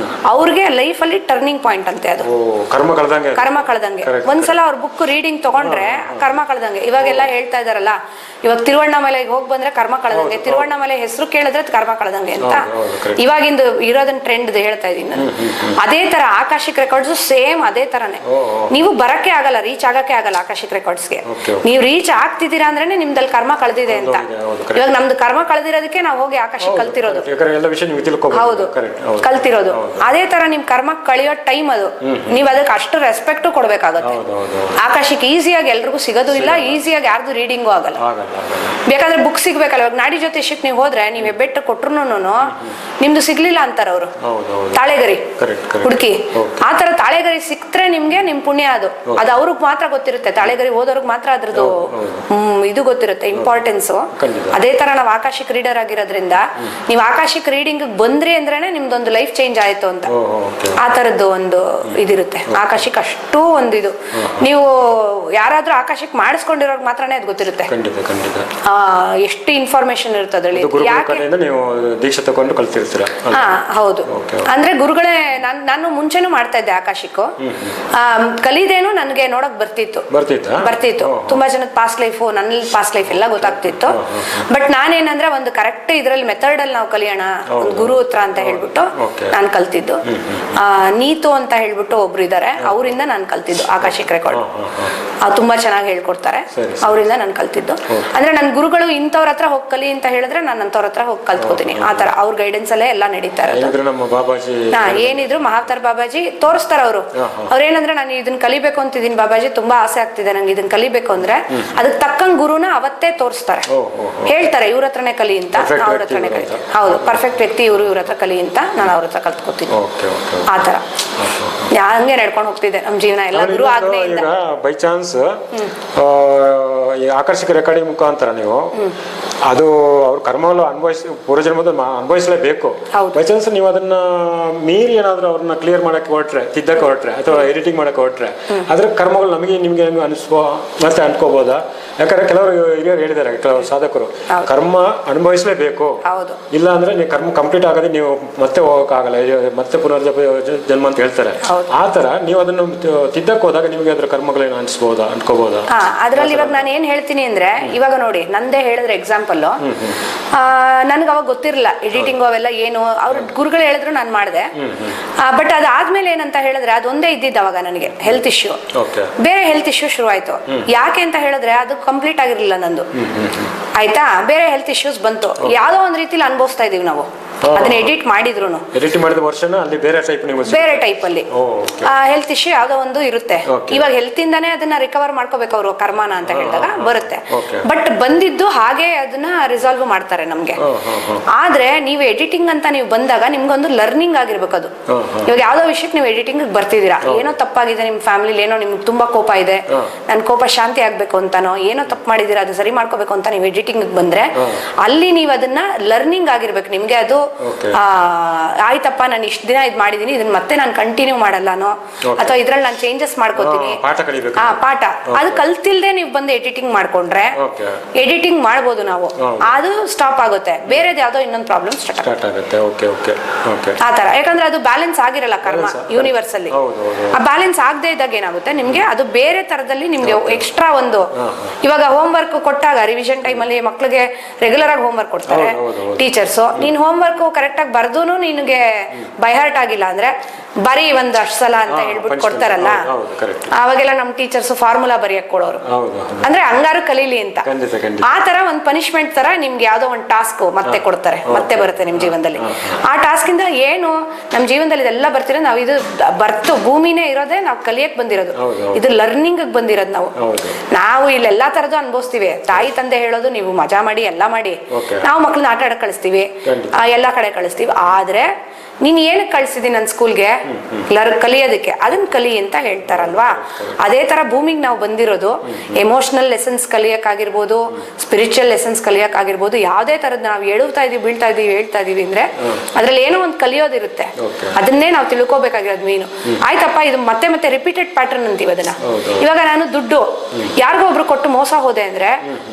[SPEAKER 2] ಅವ್ರಿಗೆ ಲೈಫ್ ಅಲ್ಲಿ ಟರ್ನಿಂಗ್ ಪಾಯಿಂಟ್ ಅಂತೆ. ಅದು ಕರ್ಮ ಕಳ್ದಂಗೆ. ಒಂದ್ಸಲ ಅವ್ರ ಬುಕ್ ರೀಡಿಂಗ್ ತಗೊಂಡ್ರೆ ಕರ್ಮ ಕಳ್ದಂಗೆ. ಇವಾಗೆಲ್ಲ ಹೇಳ್ತಾ ಇದಾರಲ್ಲ, ಇವಾಗ ತಿರುವಣ್ಣಾಮಲೆಗೆ ಹೋಗಿ ಬಂದ್ರೆ ಕರ್ಮ ಕಳ್ದಂಗೆ, ತಿರುವಣ್ಣಾಮಲೆ ಹೆಸರು ಕೇಳಿದ್ರೆ ಕರ್ಮ ಕಳ್ದಂಗೆ ಅಂತ ಇವಾಗಿಂದು ಇರೋದನ್ನ ಟ್ರೆಂಡ್ ಹೇಳ್ತಾ ಇದೀನಿ ನಾನು. ಅದೇ ತರ ಆಕಾಶಿಕ್ ರೆಕಾರ್ಡ್ಸ್ ಸೇಮ್ ಅದೇ ತರನೇ. ನೀವು ಬರಕ್ಕೆ ಆಗಲ್ಲ, ರೀಚ್ ಆಗಕ್ಕೆ ಆಗಲ್ಲ ಆಕಾಶಿಕ್ ರೆಕಾರ್ಡ್ಸ್ಗೆ. ನೀವು ರೀಚ್ ಆಗ್ತಿದ್ದೀರಾ ಅಂದ್ರೆ ನಿಮ್ದಲ್ಲಿ ಕರ್ಮ ಕಳೆದಿದೆ ಅಂತ. ಇವಾಗ ನಮ್ದು ಕರ್ಮ ಕಳೆದಿರೋದಕ್ಕೆ ನಾವು ಹೋಗಿ ಆಕಾಶಕ್ಕೆ ಕಲ್ತಿರೋದು. ಹೌದು, ಕಲ್ತಿರೋದು. ಅದೇ ತರ ನಿಮ್ ಕರ್ಮ ಕಳಿಯೋ ಟೈಮ್ ಅದು. ನೀವ್ ಅದಕ್ಕೆ ಅಷ್ಟು ರೆಸ್ಪೆಕ್ಟ್ ಕೊಡ್ಬೇಕಾಗತ್ತೆ. ಆಕಾಶಕ್ಕೆ ಈಸಿಯಾಗಿ ಎಲ್ರಿಗೂ ಸಿಗೋದು ಇಲ್ಲ, ಈಸಿಯಾಗಿ ಯಾರ್ದು ರೀಡಿಂಗು ಆಗಲ್ಲ. ಬೇಕಾದ್ರೆ ಬುಕ್ ಸಿಗ್ಬೇಕಲ್ಲ. ಇವಾಗ ನಾಡಿ ಜ್ಯೋತಿಷ್ಯಕ್ಕೆ ನೀವು ಹೋದ್ರೆ ನೀವ್ ಹೆಬ್ಬೆಟ್ಟು ಕೊಟ್ರು ನಿಮ್ದು ಸಿಗ್ಲಿಲ್ಲ ಅಂತಾರ ಅವರು. ತಾಳೆಗರಿ ಹುಡುಕಿ ಆ ತರ ತಾಳೆಗರಿ ಸಿಕ್ತ್ರೆ ನಿಮ್ಗೆ ನಿಮ್ ಪುಣ್ಯ. ಅದು ಅವ್ರಿಗೆ ಮಾತ್ರ ಗೊತ್ತಿರುತ್ತೆ, ತಾಳೆಗರಿ ಓದೋರ್ಗ್ ಮಾತ್ರ ಅದ್ರದ್ದು ಇದು ಗೊತ್ತಿರುತ್ತೆ, ಇಂಪಾರ್ಟೆನ್ಸ್. ಅದೇ ತರ ನಾವ್ ಆಕಾಶಿಕ್ ರೀಡರ್ ಆಗಿರೋದ್ರಿಂದ ನೀವ್ ಆಕಾಶಿಕ್ ರೀಡಿಂಗ್ ಬಂದ್ರಿ ಅಂದ್ರೇನೆ ನಿಮ್ದೊಂದು ಲೈಫ್ ಚೇಂಜ್ ಆಯ್ತು ಅಂತ. ಆ ತರದ್ದು ಒಂದು ಇದಿರುತ್ತೆ ಆಕಾಶಿಕ್. ಅಷ್ಟು ಒಂದು ಇದು ನೀವು ಯಾರಾದ್ರೂ ಆಕಾಶಿಕ್ ಮಾಡಿಸ್ಕೊಂಡಿರೋರ್ಗ್ ಮಾತ್ರನೇ ಅದು ಗೊತ್ತಿರುತ್ತೆ ಎಷ್ಟು ಇನ್ಫಾರ್ಮೇಶನ್ ಇರುತ್ತೆ ಅದ್ರಲ್ಲಿ.
[SPEAKER 1] ದೀಕ್ಷೆ ತಗೊಂಡು ಕಲ್ತಿರ್ತೀರಾ?
[SPEAKER 2] ಹೌದು. ಅಂದ್ರೆ ಗುರುಗಳೇ ನಾನು ಮುಂಚೆನೂ ಮಾಡ್ತಾ ಇದ್ದೆ ಆಕಾಶಿಕ್. ಕಲಿದೇನು ನನ್ಗೆ ನೋಡಕ್ ಬರ್ತಿತ್ತು. ತುಂಬಾ ಜನದ ಪಾಸ್ಟ್ ಲೈಫ್, ನನ್ನ ಪಾಸ್ಟ್ ಲೈಫ್ ಎಲ್ಲ ಗೊತ್ತಾಗ್ತಿತ್ತು. ಬಟ್ ನಾನೇನಂದ್ರೆ ಒಂದು ಕರೆಕ್ಟ್ ಇದ್ರಲ್ಲಿ ಮೆಥಡ್ ಅಲ್ಲಿ ನಾವು ಕಲಿಯೋಣ, ಒಂದು ಗುರು ಹತ್ರ ಅಂತ ಹೇಳ್ಬಿಟ್ಟು ನಾನು ಕಲ್ತಿದ್ದು. ನೀತು ಅಂತ ಹೇಳ್ಬಿಟ್ಟು ಒಬ್ರು ಇದಾರೆ, ಅವರಿಂದ ನಾನು ಕಲ್ತಿದ್ದು ಆಕಾಶಿಕ್ ರೆಕಾರ್ಡ್. ತುಂಬಾ ಚೆನ್ನಾಗಿ ಹೇಳ್ಕೊಡ್ತಾರೆ, ಅವರಿಂದ ನಾನು ಕಲ್ತಿದ್ದು. ಅಂದ್ರೆ ನನ್ನ ಗುರುಗಳು ಇಂಥವ್ರ ಹತ್ರ ಹೋಗಿ ಕಲಿ ಅಂತ ಹೇಳಿದ್ರೆ ನಾನು ಅಂತವ್ರ ಹತ್ರ ಹೋಗಿ ಕಲ್ತ್ಕೋತೀನಿ. ಆತರ ಅವ್ರ ಗೈಡೆನ್ಸ್ ಅಲ್ಲೇ ಎಲ್ಲ ನಡೀತಾ ಇರೋದು. ಏನಿದ್ರು ಮಹಾವತಾರ್ ಬಾಬಾಜಿ ತೋರಿಸ್ತಾರ ಅವರು. ಅವ್ರೇನಂದ್ರೆ ನಾನು ಇದನ್ನ ಕಲಿಬೇಕು ಅಂತಿದ್ದೀನಿ ಬಾಬಾಜಿ, ತುಂಬಾ ಆಸೆ ಆಗ್ತಿದೆ ನಂಗೆ ಇದನ್ನ ಕಲಿಬೇಕು ಅಂದ್ರೆ, ಅದಕ್ಕೆ ತಕ್ಕಂಗ್ ಗುರುನ ಅವತ್ತೇ ತೋರಿಸ್ತಾರೆ, ಹೇಳ್ತಾರೆ ಇವ್ರ ಹತ್ರನೇ ಕಲಿ ಅಂತ. ಅವ್ರ ಹತ್ರನೇ ಕಲಿ. ಹೌದು, ಪರ್ಫೆಕ್ಟ್ ವ್ಯಕ್ತಿ ಇವ್ರ ಹತ್ರ ಕಲಿ ಅಂತ ನಾನು ಅವ್ರ ಹತ್ರ ಕಲ್ತ್ಕೋತೀನಿ. ಆತರ ಹಂಗೆ ನಡ್ಕೊಂಡು ಹೋಗ್ತಿದೆ ನಮ್ ಜೀವನ ಎಲ್ಲ ಗುರು ಆಜ್ಞೆಯಿಂದ.
[SPEAKER 1] ಬೈ ಚಾನ್ಸ್ ಆಕರ್ಷಕ ರೆಕಾರ್ಡಿಂಗ್ ಮುಖಾಂತರ ನೀವು ಅದು ಅವ್ರ ಕರ್ಮವನ್ನು ಪೂರ್ವಜನ್ಮದ ಅನುಭವಿಸಲೇಬೇಕು. ಬೈ ಚಾನ್ಸ್ ನೀವು ಅದನ್ನ ಮೀರಿ ಏನಾದ್ರೂ ಅವ್ರನ್ನ ಕ್ಲಿಯರ್ ಮಾಡಕ್ಕೆ ಹೊರಟ್ರೆ, ತಿದ್ದಕ್ಕೆ ಹೊರಟ್ರೆ, ಅಥವಾ ಎಡಿಟಿಂಗ್ ಮಾಡಕ್ಕೆ ಹೊರಟ್ರೆ, ಅದ್ರ ಕರ್ಮಗಳು ನಮಗೆ ನಿಮ್ಗೆ ಮತ್ತೆ ಅನ್ಕೋಬಹುದಾ? ಯಾಕಂದ್ರೆ ಕೆಲವರು ಹಿರಿಯರು ಹೇಳಿದ್ದಾರೆ, ಕೆಲವರು ಸಾಧಕರು ಕರ್ಮ ಅನುಭವಿಸಲೇಬೇಕು, ಇಲ್ಲ ಅಂದ್ರೆ ನೀವು ಕರ್ಮ ಕಂಪ್ಲೀಟ್ ಆಗದೆ ನೀವು ಮತ್ತೆ ಹೋಗಕ್ಕಾಗಲ್ಲ, ಮತ್ತೆ ಪುನರ್ಜಪ ಜನ್ಮ ಅಂತ ಹೇಳ್ತಾರೆ. ಆತರ ನೀವು ಅದನ್ನು ತಿದ್ದಕ್ಕೆ ಹೋದಾಗ ನಿಮಗೆ ಅದ್ರ ಕರ್ಮಗಳೇನು ಅನ್ಕೋಬಹುದಾ?
[SPEAKER 2] ಅದ್ರಲ್ಲಿ ಇವಾಗ ನಾನು ಏನ್ ಹೇಳ್ತೀನಿ ಅಂದ್ರೆ, ಇವಾಗ ನೋಡಿ ನಂದೇ ಹೇಳಿದ್ರೆ ಎಕ್ಸಾಂಪಲ್, ನನ್ಗೆ ಅವಾಗ ಗೊತ್ತಿರಲಿಲ್ಲ ಎಡಿಟಿಂಗ್ ಅವೆಲ್ಲ ಏನು. ಅವ್ರ ಗುರುಗಳು ಹೇಳಿದ್ರು ನಾನು ಮಾಡಿದೆ. ಬಟ್ ಅದಾದ್ಮೇಲೆ ಏನಂತ ಹೇಳಿದ್ರೆ ಅದೊಂದೇ ಇದ್ದಿದ್ದು ಅವಾಗ ನನಗೆ ಹೆಲ್ತ್ ಇಶ್ಯೂ, ಬೇರೆ ಹೆಲ್ತ್ ಇಶ್ಯೂ ಶುರು ಆಯ್ತು. ಯಾಕೆ ಅಂತ ಹೇಳಿದ್ರೆ ಅದು ಕಂಪ್ಲೀಟ್ ಆಗಿರ್ಲಿಲ್ಲ ನಂದು. ಆಯ್ತಾ, ಬೇರೆ ಹೆಲ್ತ್ ಇಶ್ಯೂಸ್ ಬಂತು, ಯಾವ್ದೋ ಒಂದ್ ರೀತಿಲಿ ಅನುಭವಿಸ್ತಾ ಇದೀವಿ ನಾವು ಅದನ್ನ ಎಡಿಟ್ ಮಾಡಿದ್ರು.
[SPEAKER 1] ಎಡಿಟ್ ಮಾಡಿದ ವರ್ಷನ ಅಲ್ಲಿ ಬೇರೆ ಟೈಪ್
[SPEAKER 2] ಬೇರೆ ಟೈಪ್ ಅಲ್ಲಿ ಹೆಲ್ತ್ ಇಶ್ಯೂ ಯಾವ್ದೋ ಒಂದು ಇರುತ್ತೆ. ಇವಾಗ ಹೆಲ್ತ್ ಇಂದಾನೇ ಅದನ್ನ ರಿಕವರ್ ಮಾಡ್ಕೋಬೇಕು ಅವರು ಕರ್ಮಾನ ಅಂತ ಹೇಳಿದಾಗ ಬರುತ್ತೆ. ಬಟ್ ಬಂದಿದ್ದು ಹಾಗೆ ಅದನ್ನ ರಿಸಾಲ್ವ್ ಮಾಡ್ತಾರೆ ನಮ್ಗೆ. ಆದ್ರೆ ನೀವು ಎಡಿಟಿಂಗ್ ಅಂತ ನೀವು ಬಂದಾಗ ನಿಮ್ಗೊಂದು ಲರ್ನಿಂಗ್ ಆಗಿರ್ಬೇಕು ಅದು. ಇವಾಗ ಯಾವ್ದೋ ವಿಷಯಕ್ಕೆ ನೀವು ಎಡಿಟಿಂಗ್ ಬರ್ತಿದ್ದೀರಾ, ಏನೋ ತಪ್ಪಾಗಿದೆ ನಿಮ್ ಫ್ಯಾಮಿಲಿ, ಏನೋ ನಿಮ್ಗೆ ತುಂಬಾ ಕೋಪ ಇದೆ, ನನ್ ಕೋಪ ಶಾಂತಿ ಆಗ್ಬೇಕು ಅಂತಾನೋ, ಏನೋ ತಪ್ಪು ಮಾಡಿದೀರಾ ಅದು ಸರಿ ಮಾಡ್ಕೋಬೇಕು ಅಂತ ನೀವು ಎಡಿಟಿಂಗ್ ಬಂದ್ರೆ ಅಲ್ಲಿ ನೀವು ಅದನ್ನ ಲರ್ನಿಂಗ್ ಆಗಿರ್ಬೇಕು ನಿಮ್ಗೆ. ಅದು ಆಯ್ತಪ್ಪ ನಾನು ಇಷ್ಟ ದಿನ ಇದ್ ಮಾಡಿದೀನಿ, ಇದನ್ನ ಮತ್ತೆ ನಾನು ಕಂಟಿನ್ಯೂ ಮಾಡಲ್ಲನೋ ಅಥವಾ ಇದ್ರಲ್ಲಿ ನಾನು ಚೇಂಜಸ್ ಮಾಡ್ಕೋತೀನಿ ಪಾಠ. ಅದು ಕಲ್ತಿಲ್ದೆ ನೀವು ಬಂದು ಎಡಿಟಿಂಗ್ ಮಾಡ್ಕೊಂಡ್ರೆ ಎಡಿಟಿಂಗ್ ಮಾಡ್ಬೋದು ನಾವು, ಅದು ಸ್ಟಾಪ್ ಆಗುತ್ತೆ. ಬೇರೆದ್ ಯಾವ್ದೋ ಇನ್ನೊಂದು ಪ್ರಾಬ್ಲಮ್ ಸ್ಟಾರ್ಟ್ ಆಗುತ್ತೆ ಆ ತರ. ಯಾಕಂದ್ರೆ ಅದು ಬ್ಯಾಲೆನ್ಸ್ ಆಗಿರಲ್ಲ ಕರ್ಮ ಯೂನಿವರ್ಸ್ ಅಲ್ಲಿ. ಆ ಬ್ಯಾಲೆನ್ಸ್ ಆಗದೆ ಇದ್ದಾಗ ಏನಾಗುತ್ತೆ ನಿಮ್ಗೆ ಅದು ಬೇರೆ ತರದಲ್ಲಿ ನಿಮ್ಗೆ ಎಕ್ಸ್ಟ್ರಾ ಒಂದು, ಇವಾಗ ಹೋಮ್ ವರ್ಕ್ ಕೊಟ್ಟಾಗ ರಿವಿಷನ್ ಟೈಮ್ ಅಲ್ಲಿ ಮಕ್ಳಿಗೆ ರೆಗ್ಯುಲರ್ ಆಗಿ ಹೋಮ್ ವರ್ಕ್ ಕೊಡ್ತಾರೆ ಟೀಚರ್ಸ್. ನೀನ್ ಹೋಮ್ ವರ್ಕ್ ಕರೆಕ್ಟ್ ಆಗಿ ಬರ್ದೂನು ನಿನ್ಗೆ ಬೈ ಹಾರ್ಟ್ ಆಗಿಲ್ಲ ಅಂದ್ರೆ ಬರೀ ಒಂದ್ ಅಷ್ಟು ಸಲ ಅಂತ ಹೇಳ್ಬಿಟ್ಟು ಕೊಡ್ತಾರಲ್ಲ, ಅವಾಗೆಲ್ಲ ನಮ್ ಟೀಚರ್ಸ್ ಫಾರ್ಮುಲಾ ಬರೆಯಕ್ ಕೊಡೋರು, ಅಂದ್ರೆ ಹಂಗಾರು ಕಲೀಲಿ ಅಂತ. ಆ ತರ ಒಂದ್ ಪನಿಷ್ಮೆಂಟ್ ತರ ನಿಮ್ಗೆ ಯಾವ್ದೋ ಒಂದ್ ಟಾಸ್ಕ್ ಮತ್ತೆ ಕೊಡ್ತಾರೆ, ಮತ್ತೆ ಬರುತ್ತೆ ನಿಮ್ ಜೀವನದಲ್ಲಿ. ಆ ಟಾಸ್ಕ್ ಇಂದ ಏನು ನಮ್ ಜೀವನದಲ್ಲಿ ಇದೆಲ್ಲ ಬರ್ತಿರೋ ನಾವು ಇದು ಬರ್ತು ಭೂಮಿನೇ ಇರೋದೇ ನಾವು ಕಲಿಯಕ್ ಬಂದಿರೋದು, ಇದು ಲರ್ನಿಂಗ್ ಬಂದಿರೋದು. ನಾವು ಇಲ್ಲೆಲ್ಲಾ ತರದ್ದು ಅನ್ಭವಿಸ್ತೀವಿ. ತಾಯಿ ತಂದೆ ಹೇಳೋದು ನೀವು ಮಜಾ ಮಾಡಿ ಎಲ್ಲಾ ಮಾಡಿ, ನಾವು ಮಕ್ಳನ್ನ ಆಟ ಆಡಕ್ ಕಳಿಸ್ತೀವಿ, ಎಲ್ಲಾ ಕಡೆ ಕಳಿಸ್ತೀವಿ. ಆದ್ರೆ ನೀನ್ ಏನಕ್ಕೆ ಕಳ್ಸಿದೀನಿ ನನ್ ಸ್ಕೂಲ್ಗೆ ಕಲಿಯೋದಕ್ಕೆ, ಅದನ್ನ ಕಲಿ ಅಂತ ಹೇಳ್ತಾರಲ್ವಾ. ಅದೇ ತರ ಭೂಮಿಗೆ ನಾವು ಬಂದಿರೋದು ಎಮೋಷನಲ್ ಲೆಸನ್ಸ್ ಕಲಿಯಕ್ಕಾಗಿರ್ಬೋದು, ಸ್ಪಿರಿಚುವಲ್ ಲೆಸನ್ಸ್ ಕಲಿಯಕ್ಕಾಗಿರ್ಬೋದು. ಯಾವ್ದೇ ತರದ್ ನಾವು ಎಳುತ್ತಾ ಇದೀವಿ, ಬೀಳ್ತಾ ಇದೀವಿ, ಹೇಳ್ತಾ ಇದೀವಿ ಅಂದ್ರೆ ಅದ್ರಲ್ಲಿ ಏನೋ ಒಂದು ಕಲಿಯೋದಿರುತ್ತೆ. ಅದನ್ನೇ ನಾವು ತಿಳ್ಕೊಬೇಕಾಗಿರೋದು ಮೀನು. ಆಯ್ತಪ್ಪ ಇದು ಮತ್ತೆ ಮತ್ತೆ ರಿಪೀಟೆಡ್ ಪ್ಯಾಟರ್ನ್ ಅಂತೀವಿ ಅದನ್ನ. ಇವಾಗ ನಾನು ದುಡ್ಡು ಯಾರಿಗೋ ಒಬ್ರು ಕೊಟ್ಟು ಮೋಸ ಹೋದೆ ಅಂದ್ರೆ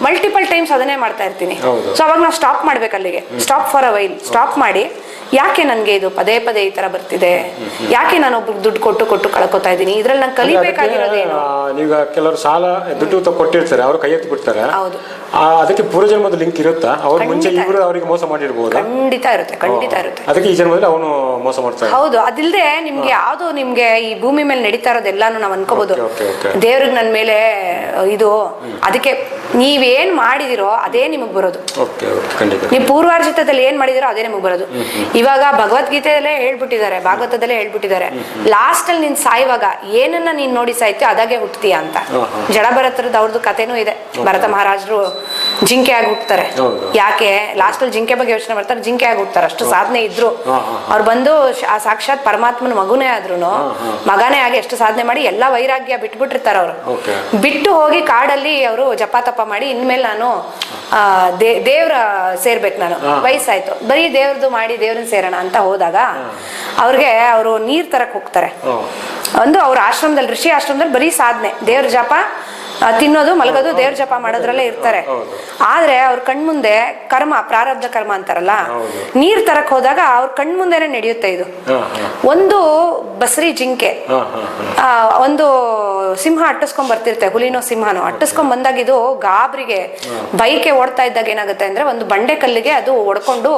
[SPEAKER 2] ಮಲ್ಟಿಪಲ್ ಟೈಮ್ಸ್ ಅದನ್ನೇ ಮಾಡ್ತಾ ಇರ್ತೀನಿ. ಸೊ ಅವಾಗ ನಾವು ಸ್ಟಾಪ್ ಮಾಡ್ಬೇಕು, ಅಲ್ಲಿಗೆ stop for a while stop ಮಾಡಿ, ಯಾಕೆ ನನ್ಗೆ ಇದು ಪದೇ ಪದೇ ಈ ತರ ಬರ್ತಿದೆ, ಯಾಕೆ ನಾನು ಒಬ್ರಿಗೆ ದುಡ್ಡು ಕೊಟ್ಟು ಕಳ್ಕೊತಾ ಇದೀನಿ, ಇದ್ರಲ್ಲಿ ನಾನು ಕಲಿಬೇಕಾಗಿರೋದೇನು.
[SPEAKER 1] ಈಗ ಕೆಲವರು ಸಾಲ ದುಡ್ಡು ಕೊಟ್ಟಿರ್ತಾರೆ, ಅವ್ರು ಕೈ ಎತ್ತಿ ಬಿಡ್ತಾರೆ.
[SPEAKER 2] ಹೌದು,
[SPEAKER 1] ಅದಕ್ಕೆ ಪೂರ್ವಜನ್ಮದ ಲಿಂಕ್ ಇರುತ್ತಾ? ಅವ್ರ ಮುಂಚೆ ಇವರು ಅವರಿಗೆ ಮೋಸ ಮಾಡಿರ್ಬೋದು.
[SPEAKER 2] ಖಂಡಿತ ಇರುತ್ತೆ.
[SPEAKER 1] ಅದಕ್ಕೆ ಈ ಜನ್ಮದಲ್ಲಿ ಅವನು ಮೋಸ ಮಾಡ್ತಾರೆ.
[SPEAKER 2] ಹೌದು, ಅದಿಲ್ದೆ ನಿಮ್ಗೆ ಯಾವ್ದು ನಿಮ್ಗೆ ಈ ಭೂಮಿ ಮೇಲೆ ನಡೀತಾ ಇರೋದೆಲ್ಲಾನು ನಾವ್ ಅನ್ಕೋಬಹುದು ದೇವ್ರಿಗೆ ನನ್ ಮೇಲೆ ಇದು, ಅದಕ್ಕೆ ನೀವೇನ್ ಮಾಡಿದಿರೋ ಅದೇ ನಿಮಗ್ ಬರೋದು. ನೀವು ಪೂರ್ವಾರ್ಜಿತದಲ್ಲಿ ಏನ್ ಮಾಡಿದಿರೋ ಅದೇ ನಿಮಗ್ ಬರೋದು. ಇವಾಗ ಭಗವದ್ಗೀತೆಯಲ್ಲೇ ಹೇಳ್ಬಿಟ್ಟಿದ್ದಾರೆ, ಭಾಗವತದಲ್ಲೇ ಹೇಳ್ಬಿಟ್ಟಿದ್ದಾರೆ, ಲಾಸ್ಟ್ ಅಲ್ಲಿ ನೀನ್ ಸಾಯುವಾಗ ಏನನ್ನ ನೀನ್ ನೋಡಿ ಸಾಯ್ತೀಯೋ ಅದಾಗೆ ಹುಟ್ಟತೀಯ ಅಂತ. ಜಡ ಭರತರದ್ದು ಅವ್ರದ್ದು ಕಥೆನೂ ಇದೆ. ಭರತ ಮಹಾರಾಜರು ಜಿಂಕೆ ಆಗಿ ಹುಟ್ತಾರೆ. ಯಾಕೆ ಲಾಸ್ಟ್ ಅಲ್ಲಿ ಜಿಂಕೆ ಬಗ್ಗೆ ಯೋಚನೆ ಮಾಡ್ತಾರೆ, ಜಿಂಕೆ ಆಗಿ ಹುಟ್ತಾರೆ. ಅಷ್ಟು ಸಾಧನೆ ಇದ್ರು ಅವ್ರು ಬಂದು ಸಾಕ್ಷಾತ್ ಪರಮಾತ್ಮನ ಮಗುನೇ ಆದ್ರೂನು ಮಗನೇ ಆಗಿ ಎಷ್ಟು ಸಾಧನೆ ಮಾಡಿ ಎಲ್ಲಾ ವೈರಾಗ್ಯ ಬಿಟ್ಬಿಟ್ಟಿರ್ತಾರ ಅವ್ರು. ಬಿಟ್ಟು ಹೋಗಿ ಕಾಡಲ್ಲಿ ಅವರು ಜಪ ತಪ ಮಾಡಿ ಇನ್ಮೇಲೆ ನಾನು ದೇವ್ರ ಸೇರ್ಬೇಕು, ನಾನು ವಯಸ್ಸಾಯ್ತು, ಬರೀ ದೇವ್ರದ್ದು ಮಾಡಿ ದೇವ್ರನ್ನ ಸೇರೋಣ ಅಂತ ಹೋದಾಗ ಅವ್ರಿಗೆ ಅವರು ನೀರ್ ತರಕ್ ಹೋಗ್ತಾರೆ. ಒಂದು ಅವ್ರ ಆಶ್ರಮದಲ್ಲಿ, ಋಷಿ ಆಶ್ರಮದಲ್ಲಿ ಬರೀ ಸಾಧನೆ, ದೇವ್ರ ಜಪ ತಿನ್ನೋದು ಮಲಗೋದು ದೇವ್ರ ಜಪ ಮಾಡೋದ್ರಲ್ಲೇ ಇರ್ತಾರೆ. ಆದ್ರೆ ಅವ್ರ ಕಣ್ಮುಂದೆ ಕರ್ಮ, ಪ್ರಾರಬ್ಧ ಕರ್ಮ ಅಂತಾರಲ್ಲ, ನೀರ್ ತರಕ್ ಹೋದಾಗ ಅವ್ರ ಕಣ್ಮುಂದೆನೆ ನಡೆಯುತ್ತೆ ಇದು. ಒಂದು ಬಸರಿ ಜಿಂಕೆ ಒಂದು ಸಿಂಹ ಅಟ್ಟಿಸ್ಕೊಂಡ್ ಬರ್ತಿರುತ್ತೆ, ಹುಲಿನೋ ಸಿಂಹನೋ ಅಟ್ಟಿಸ್ಕೊಂಡ್ ಬಂದಾಗ ಇದು ಗಾಬ್ರಿಗೆ ಬೈಕೆ ಓಡ್ತಾ ಇದ್ದಾಗ ಏನಾಗುತ್ತೆ ಅಂದ್ರೆ ಒಂದು ಬಂಡೆ ಕಲ್ಲಿಗೆ ಅದು ಒಡ್ಕೊಂಡು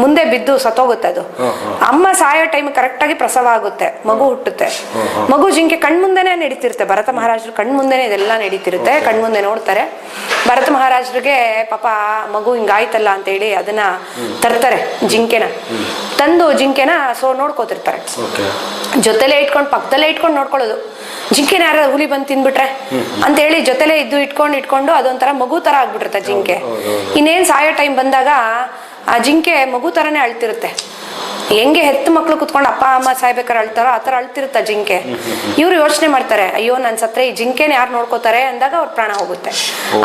[SPEAKER 2] ಮುಂದೆ ಬಿದ್ದು ಸತ್ತೋಗುತ್ತೆ. ಅದು ಅಮ್ಮ ಸಾಯೋ ಟೈಮ್ ಕರೆಕ್ಟ್ ಆಗಿ ಪ್ರಸವ ಆಗುತ್ತೆ, ಮಗು ಹುಟ್ಟುತ್ತೆ. ಮಗು ಜಿಂಕೆ ಕಣ್ಮುಂದೆನೆ ನಡೀತಿರುತ್ತೆ, ಭರತ ಮಹಾರಾಜರು ಕಣ್ಮುಂದೆನೆ ಇದೆಲ್ಲ ನಡೀತಿರುತ್ತೆ, ಕಣ್ಮುಂದೆ ನೋಡ್ತಾರೆ. ಭರತ ಮಹಾರಾಜರಿಗೆ ಪಾಪ ಮಗು ಹಿಂಗಾಯ್ತಲ್ಲ ಅಂತ ಹೇಳಿ ಅದನ್ನ ತರ್ತಾರೆ, ಜಿಂಕೆನ ತಂದು ಜಿಂಕೆನ ನೋಡ್ಕೋತಿರ್ತಾರೆ. ಜೊತೆಲೆ ಇಟ್ಕೊಂಡು ಪಕ್ಕದಲ್ಲೇ ಇಟ್ಕೊಂಡು ನೋಡ್ಕೊಳ್ಳೋದು. ಜಿಂಕೆನ ಯಾರ ಹುಲಿ ಬಂದು ತಿನ್ಬಿಟ್ರೆ ಅಂತ ಹೇಳಿ ಜೊತೆಲೆ ಇಟ್ಕೊಂಡು ಅದೊಂಥರ ಮಗು ತರ ಆಗ್ಬಿಟ್ಟಿರುತ್ತೆ ಜಿಂಕೆ. ಇನ್ನೇನ್ ಸಾಯೋ ಟೈಮ್ ಬಂದಾಗ ಆ ಜಿಂಕೆ ಮಗು ತರನೇ ಅಳ್ತಿರುತ್ತೆ. ಹೆಂಗೆ ಹೆತ್ತು ಮಕ್ಳು ಕುತ್ಕೊಂಡು ಅಪ್ಪ ಅಮ್ಮ ಸಾಯ್ಬೇಕಾರೆ ಅಳ್ತಾರೋ ಆ ತರ ಅಳ್ತಿರುತ್ತ ಜಿಂಕೆ. ಇವ್ರು ಯೋಚನೆ ಮಾಡ್ತಾರೆ, ಅಯ್ಯೋ ನನ್ ಸತ್ರೆ ಈ ಜಿಂಕೆನ ಯಾರು ನೋಡ್ಕೋತಾರೆ ಅಂದಾಗ ಅವ್ರ ಪ್ರಾಣ ಹೋಗುತ್ತೆ.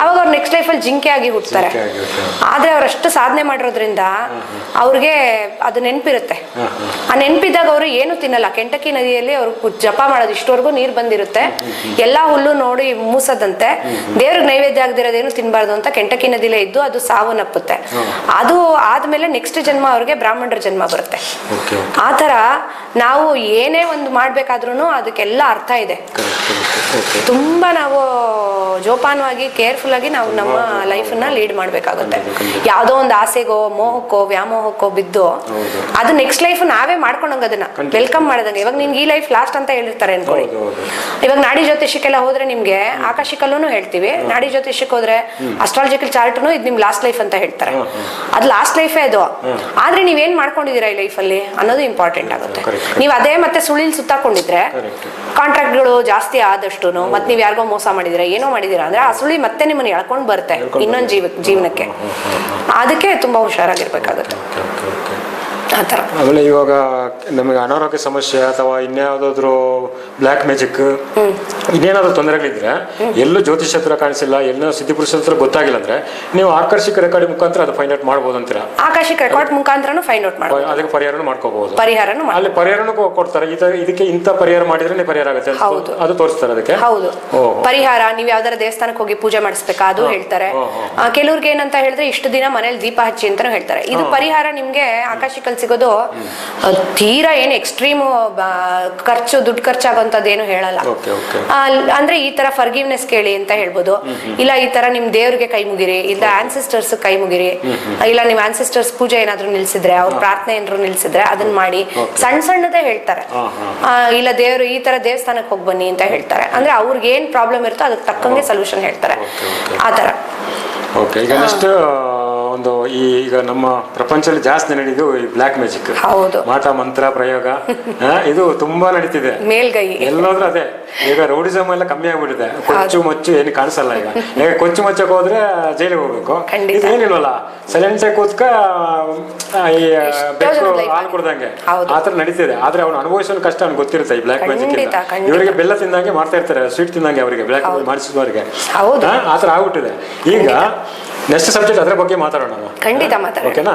[SPEAKER 2] ಅವಾಗ ಅವ್ರು ನೆಕ್ಸ್ಟ್ ಲೈಫಲ್ಲಿ ಜಿಂಕೆ ಆಗಿ ಹುಟ್ಟುತ್ತಾರೆ. ಆದ್ರೆ ಅವ್ರಷ್ಟು ಸಾಧನೆ ಮಾಡಿರೋದ್ರಿಂದ ಅವ್ರಿಗೆ ಅದು ನೆನಪಿರುತ್ತೆ. ಆ ನೆನಪಿದ್ದಾಗ ಅವರು ಏನು ತಿನ್ನಲ್ಲ. ಕೆಂಟಕಿ ನದಿಯಲ್ಲಿ ಅವ್ರು ಜಪ ಮಾಡೋದು, ಇಷ್ಟವರೆಗೂ ನೀರ್ ಬಂದಿರುತ್ತೆ, ಎಲ್ಲಾ ಹುಲ್ಲು ನೋಡಿ ಮೂಸದಂತೆ, ದೇವ್ರಿಗೆ ನೈವೇದ್ಯ ಆಗದಿರೋದೇನು ತಿನ್ಬಾರ್ದು ಅಂತ ಕೆಂಟಕಿ ನದಿಲೇ ಇದ್ದು ಅದು ಸಾವನ್ನಪ್ಪುತ್ತೆ. ಅದು ಆದ್ಮೇಲೆ ನೆಕ್ಸ್ಟ್ ಜನ್ಮ ಅವ್ರಿಗೆ ಬ್ರಾಹ್ಮಣರ ಜನ್ಮ ಬರುತ್ತೆ. ಆತರ ನಾವು ಏನೇ ಒಂದು ಮಾಡ್ಬೇಕಾದ್ರೂ ಅದಕ್ಕೆಲ್ಲ ಅರ್ಥ ಇದೆ. ತುಂಬಾ ನಾವು ಜೋಪಾನವಾಗಿ ಕೇರ್ಫುಲ್ ಆಗಿ ನಾವು ನಮ್ಮ ಲೈಫನ್ನ ಲೀಡ್ ಮಾಡ್ಬೇಕಾಗುತ್ತೆ. ಯಾವ್ದೋ ಒಂದು ಆಸೆಗೋ ಮೋಹಕ್ಕೋ ವ್ಯಾಮೋಹಕ್ಕೋ ಬಿದ್ದು ಅದು ನೆಕ್ಸ್ಟ್ ಲೈಫ್ ನಾವೇ ಮಾಡ್ಕೊಂಡಂಗ ಅದನ್ನ ವೆಲ್ಕಮ್ ಮಾಡದಂಗೆ. ಇವಾಗ ನಿಮ್ಗೆ ಈ ಲೈಫ್ ಲಾಸ್ಟ್ ಅಂತ ಹೇಳಿರ್ತಾರೆ ಅನ್ಕೊಳ್ಳಿ. ಇವಾಗ ನಾಡಿ ಜ್ಯೋತಿಷಕ್ಕೆಲ್ಲ ಹೋದ್ರೆ ನಿಮ್ಗೆ ಆಕಾಶಿಕಲ್ಲೂ ಹೇಳ್ತೀವಿ, ನಾಡಿ ಜ್ಯೋತಿಷಕ್ಕೆ ಹೋದ್ರೆ ಅಸ್ಟ್ರಾಲಜಿಕಲ್ ಚಾರ್ಟ್ನು ಇದು ನಿಮ್ ಲಾಸ್ಟ್ ಲೈಫ್ ಅಂತ ಹೇಳ್ತಾರೆ. ಅದು ಲಾಸ್ಟ್ ಲೈಫೇ ಅದು. ಆದ್ರೆ ನೀವೇನ್ ಮಾಡ್ಕೊಂಡಿದೀರಾ ಈ ಲೈಫಲ್ಲಿ ಅನ್ನೋದು ಇಂಪಾರ್ಟೆಂಟ್ ಆಗುತ್ತೆ. ನೀವು ಅದೇ ಮತ್ತೆ ಸುಳಿಲ್ ಸುತ್ತಾಕೊಂಡಿದ್ರೆ ಕಾಂಟ್ರಾಕ್ಟ್ಗಳು ಜಾಸ್ತಿ ಆದಷ್ಟು ಮತ್ತೆ ನೀವು ಯಾರಿಗೋ ಮೋಸ ಮಾಡಿದಿರಾ ಏನೋ ಮಾಡಿದಿರಾ ಅಂದ್ರೆ ಆ ಸುಳಿ ಮತ್ತೆ ನಿಮ್ಮನ್ನ ಎಳ್ಕೊಂಡು ಬರುತ್ತೆ ಇನ್ನೊಂದು ಜೀವನಕ್ಕೆ. ಅದಕ್ಕೆ ತುಂಬಾ ಹುಷಾರಾಗಿರ್ಬೇಕಾಗುತ್ತೆ ಆ ಥರ.
[SPEAKER 1] ಆಮೇಲೆ ಇವಾಗ ನಮಗೆ ಅನಾರೋಗ್ಯ ಸಮಸ್ಯೆ ಅಥವಾ ಇನ್ಯಾವುದಾದ್ರು ಬ್ಲ್ಯಾಕ್ ಮ್ಯಾಜಿಕ್ ಇನ್ನೇನಾದ್ರೂ ತೊಂದರೆಗಳಿದ್ರೆ ಎಲ್ಲೂ ಜ್ಯೋತಿಷ ಹತ್ರ ಕಾಣಿಸಿಲ್ಲ, ಎಲ್ಲೋ ಸಿದ್ಧಿಪುರುಷ ಹತ್ರ ಗೊತ್ತಾಗಿಲ್ಲ ಅಂದ್ರೆ ನೀವು ಆಕರ್ಷಿಕ ರೆಕಾರ್ಡ್ ಮುಖಾಂತರ ಅದು ಫೈಂಡ್ ಔಟ್ ಮಾಡ್ಬೋದು ಅಂತೀರಾ?
[SPEAKER 2] ಆಕರ್ಷಿಕ ರೆಕಾರ್ಡ್ ಮುಖಾಂತರನು ಫೈಂಡ್ ಔಟ್ ಮಾಡ್ಬೋದು,
[SPEAKER 1] ಅದಕ್ಕೆ ಪರಿಹಾರನೂ ಮಾಡ್ಕೋಬಹುದು.
[SPEAKER 2] ಅಲ್ಲಿ
[SPEAKER 1] ಪರಿಹಾರನೂ ಕೊಡ್ತಾರೆ, ಇದಕ್ಕೆ ಇಂಥ ಪರಿಹಾರ ಮಾಡಿದ್ರೆ ಪರಿಹಾರ ಆಗುತ್ತೆ ಅದು ತೋರಿಸ್ತಾರೆ ಅದಕ್ಕೆ.
[SPEAKER 2] ಹೌದು, ಪರಿಹಾರ ನೀವು ಯಾವ್ದಾರ ದೇವಸ್ಥಾನಕ್ಕೆ ಹೋಗಿ ಪೂಜೆ ಮಾಡಿಸ್ಬೇಕಾ ಅದು ಹೇಳ್ತಾರೆ. ಕೆಲವ್ರಿಗೆ ಏನಂತ ಹೇಳಿದ್ರೆ ಇಷ್ಟು ದಿನ ಮನೇಲಿ ದೀಪ ಹಚ್ಚಿ ಅಂತಾನು ಹೇಳ್ತಾರೆ. ಇದು ಪರಿಹಾರ ನಿಮ್ಗೆ ಆಕಾಶಿಕಲ್ ಸಿಗೋದು ತೀರಾ ಏನು ಎಕ್ಸ್ಟ್ರೀಮ್ ದುಡ್ಡು ಖರ್ಚಾಗುವಂತದ್ದು ಏನು ಹೇಳಲ್ಲ. ಅಂದ್ರೆ ಈ ತರ ಫರ್ಗಿವ್ನೆಸ್ ಕೇಳಿ ಅಂತ ಹೇಳ್ಬೋದು. ಇಲ್ಲ ಈ ತರ ನಿಮ್ ದೇವ್ರಿಗೆ ಕೈ ಮುಗಿರಿ, ಇಲ್ಲ ಆನ್ಸಿಸ್ಟರ್ಸ್ ಕೈ ಮುಗಿರಿ, ಇಲ್ಲ ನಿಮ್ ಆನ್ಸಿಸ್ಟರ್ಸ್ ಪೂಜೆ ಏನಾದ್ರು ನಿಲ್ಸಿದ್ರೆ, ಅವ್ರ ಪ್ರಾರ್ಥನೆ ಏನಾದ್ರು ನಿಲ್ಸಿದ್ರೆ ಅದನ್ನ ಮಾಡಿ, ಸಣ್ಣ ಸಣ್ಣದೇ ಹೇಳ್ತಾರೆ. ಇಲ್ಲ ದೇವ್ರು ಈ ತರ ದೇವಸ್ಥಾನಕ್ಕೆ ಹೋಗಿ ಬನ್ನಿ ಅಂತ ಹೇಳ್ತಾರೆ. ಅಂದ್ರೆ ಅವ್ರಿಗೆ ಏನ್ ಪ್ರಾಬ್ಲಮ್ ಇರುತ್ತೋ ಅದಕ್ಕೆ ತಕ್ಕಂಗೆ ಸೊಲ್ಯೂಷನ್ ಹೇಳ್ತಾರೆ ಆ ತರ.
[SPEAKER 1] ಈಗ ನೆಕ್ಸ್ಟ್ ಒಂದು ಈಗ ನಮ್ಮ ಪ್ರಪಂಚದಲ್ಲಿ ಜಾಸ್ತಿ ನಡೀದು ಈ ಬ್ಲ್ಯಾಕ್ ಮ್ಯಾಜಿಕ್, ಮಾಟ ಮಂತ್ರ ಪ್ರಯೋಗ, ಇದು ತುಂಬಾ ನಡೀತಿದೆ
[SPEAKER 2] ಮೇಲ್ಗೈ
[SPEAKER 1] ಎಲ್ಲೋದ್ರೂ ಅದೇ. ಈಗ ರೌಡಿಸಮ್ ಎಲ್ಲ ಕಮ್ಮಿ ಆಗ್ಬಿಟ್ಟಿದೆ, ಕೊಚ್ಚು ಮಚ್ಚು ಏನು ಕಾಣಿಸಲ್ಲ. ಈಗ ಕೊಚ್ಚು ಮಚ್ಚಕ್ ಹೋದ್ರೆ ಜೈಲಿಗೆ ಹೋಗ್ಬೇಕು, ಇದೇನಿಲ್ವಲ್ಲ ಸೈಲೆನ್ಸ್ ಕೂತ್ಕ ಈ ಬೆಕ್ಕು ಹಾಲು ಕುಡ್ದಂಗೆ ಆತರ ನಡೀತಿದೆ. ಆದ್ರೆ ಅವ್ನು ಅನುಭವಿಸೋ ಕಷ್ಟ ಅವ್ನು ಗೊತ್ತಿರುತ್ತೆ ಈ ಬ್ಲ್ಯಾಕ್ ಮ್ಯಾಜಿಕ್. ಇವರಿಗೆ ಬೆಲ್ಲ ತಿಂದಂಗೆ ಮಾಡ್ತಾ ಇರ್ತಾರೆ, ಸ್ವೀಟ್ ತಿಂದಂಗೆ ಅವರಿಗೆ ಬ್ಲ್ಯಾಕ್ ಮಾಡಿಸಿದವರಿಗೆ ಆತರ ಆಗ್ಬಿಟ್ಟಿದೆ. ಈಗ ನೆಕ್ಸ್ಟ್ ಸಬ್ಜೆಕ್ಟ್ ಅದ್ರ ಬಗ್ಗೆ ಮಾತಾಡೋಣ.
[SPEAKER 2] ಖಂಡಿತ ಮಾತಾಡೋಣ.
[SPEAKER 1] ಓಕೆನಾ?